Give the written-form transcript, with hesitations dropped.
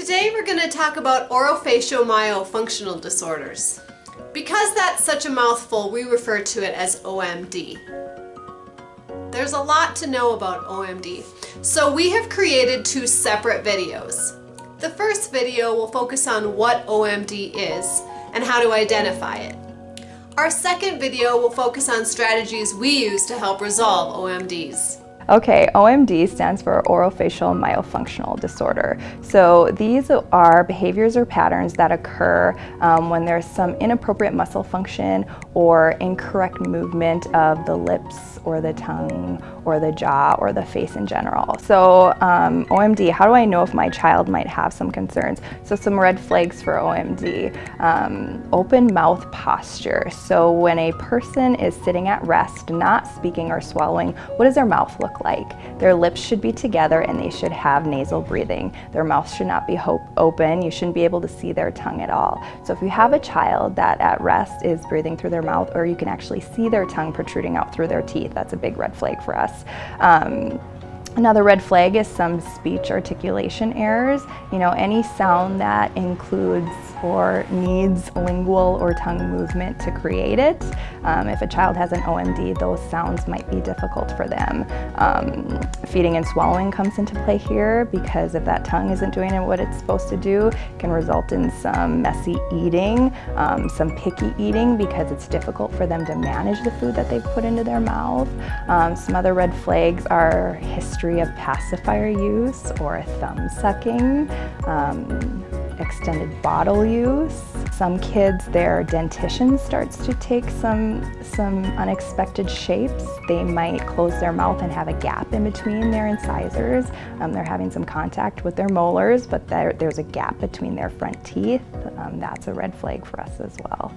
Today we're going to talk about orofacial myofunctional disorders. Because that's such a mouthful, we refer to it as OMD. There's a lot to know about OMD, so we have created two separate videos. The first video will focus on what OMD is and how to identify it. Our second video will focus on strategies we use to help resolve OMDs. Okay, OMD stands for Orofacial Myofunctional Disorder. So these are behaviors or patterns that occur when there's some inappropriate muscle function or incorrect movement of the lips or the tongue or the jaw or the face in general. So OMD, how do I know if my child might have some concerns? So some red flags for OMD. Open mouth posture. So when a person is sitting at rest, not speaking or swallowing, what does their mouth look like? Their lips should be together and they should have nasal breathing. Their mouth should not be open. You shouldn't be able to see their tongue at all. So if you have a child that at rest is breathing through their mouth, or you can actually see their tongue protruding out through their teeth, that's a big red flag for us. Another red flag is some speech articulation errors. Any sound that includes or needs lingual or tongue movement to create it. If a child has an OMD, those sounds might be difficult for them. Feeding and swallowing comes into play here, because if that tongue isn't doing what it's supposed to do, it can result in some messy eating, some picky eating, because it's difficult for them to manage the food that they've put into their mouth. Some other red flags are history of pacifier use or thumb sucking, extended bottle use. Some kids, their dentition starts to take some unexpected shapes. They might close their mouth and have a gap in between their incisors. They're having some contact with their molars, but there's a gap between their front teeth. That's a red flag for us as well.